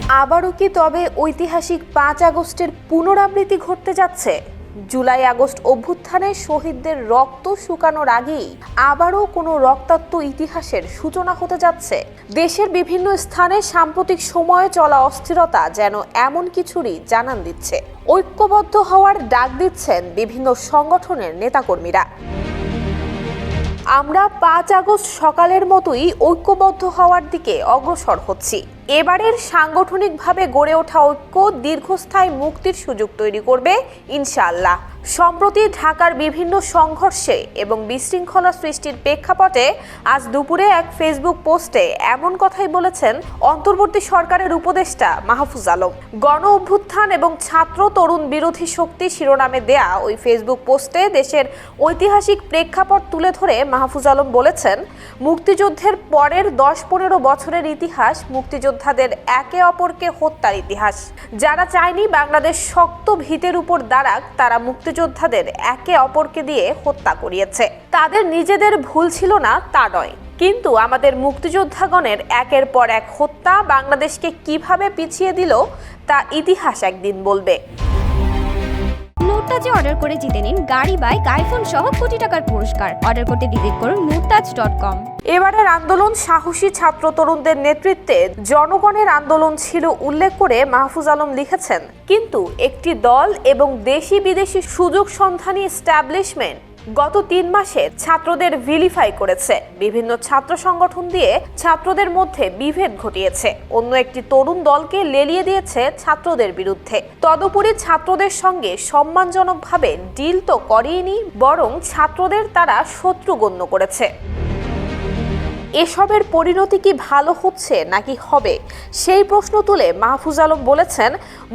আবারও কি তবে ঐতিহাসিক 5 আগস্টের পুনরাবৃত্তি ঘটতে যাচ্ছে? জুলাই আগস্ট অভ্যুত্থানে শহীদদের রক্ত শুকানোর আগেই আবারও কোনো রক্তাক্ত ইতিহাসের সূচনা হতে যাচ্ছে। দেশের বিভিন্ন স্থানে সাম্প্রতিক সময়ে চলা অস্থিরতা যেন এমন কিছুরই জানান দিচ্ছে। ঐক্যবদ্ধ হওয়ার ডাক দিচ্ছেন বিভিন্ন সংগঠনের নেতাকর্মীরা। আমরা 5 আগস্ট সকালের মতোই ঐক্যবদ্ধ হওয়ার দিকে অগ্রসর হচ্ছি। এবারের সাংগঠনিকভাবে গড়ে ওঠা ঐক্য দীর্ঘস্থায়ী মুক্তির সুযোগ তৈরি করবে ইনশাআল্লাহ। সম্প্রতি ঢাকার বিভিন্ন সংঘর্ষে এবং বিশৃঙ্খলা সৃষ্টির প্রেক্ষাপটে আজ দুপুরে এক ফেসবুক পোস্টে এমন কথাই বলেছেন অন্তর্বর্তী সরকারের উপদেষ্টা মাহফুজ আলম। গণ অভ্যুত্থান এবং ছাত্র তরুণ বিরোধী শক্তি শিরোনামে দেয়া ওই ফেসবুক পোস্টে দেশের ঐতিহাসিক প্রেক্ষাপট তুলে ধরে মাহফুজ আলম বলেছেন, মুক্তিযুদ্ধের পরের 10-15 বছরের ইতিহাস মুক্তিযোদ্ধাদের একে অপরকে হত্যার ইতিহাস। যারা চায়নি বাংলাদেশ শক্ত ভিতের উপর দাঁড়াক, তারা মুক্তিযোদ্ধাদের একে অপরকে দিয়ে হত্যা করিয়েছে। তাদের নিজেদের ভুল ছিল না তা নয়, কিন্তু আমাদের মুক্তিযোদ্ধাগণের একের পর এক হত্যা বাংলাদেশকে কিভাবে পিছিয়ে দিল তা ইতিহাস একদিন বলবে। মুরতাজে অর্ডার করে জিতে নিন গাড়ি, বাইক, আইফোন সহ কোটি টাকার পুরস্কার। অর্ডার করতে ভিজিট করুন murtaj.com। এবারের আন্দোলন সাহসী ছাত্র তরুণদের নেতৃত্বে জনগণের আন্দোলন ছিল উল্লেখ করে মাহফুজ আলম লিখেছেন, কিন্তু একটি দল এবং দেশি বিদেশি সুযোগ সন্ধানী এস্টাবলিশমেন্ট গত 3 মাসে ছাত্রদের ভিলিফাই করেছে, বিভিন্ন ছাত্র সংগঠন দিয়ে ছাত্রদের মধ্যে বিভেদ ঘটিয়েছে, অন্য একটি তরুণ দলকে লেলিয়ে দিয়েছে ছাত্রদের বিরুদ্ধে। তদুপরি ছাত্রদের সঙ্গে সম্মানজনকভাবে ডিল তো করেনি, বরং ছাত্রদের তারা শত্রু গণ্য করেছে। এসবের পরিণতি কি ভালো হচ্ছে নাকি হবে, সেই প্রশ্ন তুলে মাহফুজ আলম বলেছেন,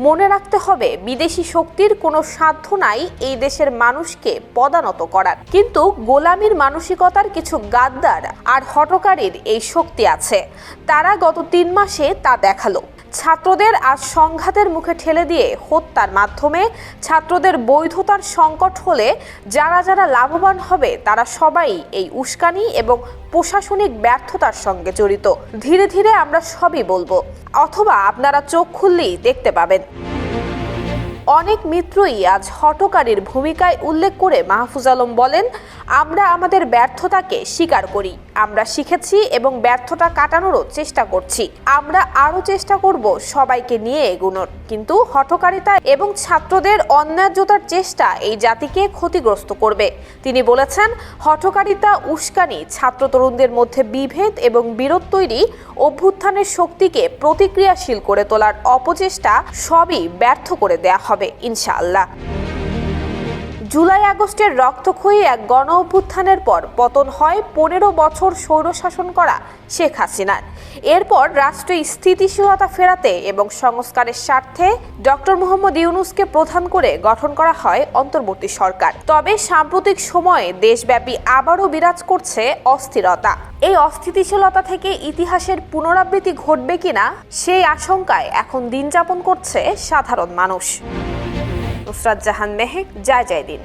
মনে রাখতে হবে বিদেশি শক্তির কোনো সাধ্য নাই এই দেশের মানুষকে পদানত করার, কিন্তু গোলামির মানসিকতার কিছু গাদ্দার আর হঠকারীর এই শক্তি আছে। তারা গত 3 মাসে তা দেখালো। ছাত্রদের আজ সংঘাতের মুখে ঠেলে দিয়ে হত্যার মাধ্যমে ছাত্রদের বৈধতার সংকট হলে যারা যারা লাভবান হবে তারা সবাই এই উস্কানি এবং প্রশাসনিক ব্যর্থতার সঙ্গে জড়িত। ধীরে ধীরে আমরা সবই বলবো, অথবা আপনারা চোখ খুললেই দেখতে পাবেন। অনেক মিত্রই আজ হঠকারীর ভূমিকায় উল্লেখ করে মাহফুজ আলম বলেন, আমরা আমাদের ব্যর্থতাকে স্বীকার করি, আমরা শিখেছি এবং ব্যর্থতা কাটানোরও চেষ্টা করছি। আমরা আরও চেষ্টা করব সবাইকে নিয়ে এগোনোর, কিন্তু হঠকারিতা এবং ছাত্রদের অন্যায্যতার চেষ্টা এই জাতিকে ক্ষতিগ্রস্ত করবে। তিনি বলেছেন, হঠকারিতা, উস্কানি, ছাত্র তরুণদের মধ্যে বিভেদ এবং বিরোধ তৈরি, অভ্যুত্থানের শক্তিকে প্রতিক্রিয়াশীল করে তোলার অপচেষ্টা সবই ব্যর্থ করে দেয়া হবে ইনশাআল্লাহ। জুলাই আগস্টের রক্তক্ষয়ী এক গণ অভ্যুত্থানের পর পতন হয় 15 বছর স্বৈরশাসন করা শেখ হাসিনার। এরপর রাষ্ট্রে স্থিতিশীলতা ফেরাতে এবং সংস্কারের স্বার্থে ডক্টর মোহাম্মদ ইউনূসকে প্রধান করে গঠন করা হয় অন্তর্বর্তী সরকার। তবে সাম্প্রতিক সময়ে দেশব্যাপী আবারও বিরাজ করছে অস্থিরতা। এই অস্থিতিশীলতা থেকে ইতিহাসের পুনরাবৃত্তি ঘটবে কিনা সেই আশঙ্কায় এখন দিন যাপন করছে সাধারণ মানুষ। নুসরাত জাহান মেহেক, জয় জয় দিন।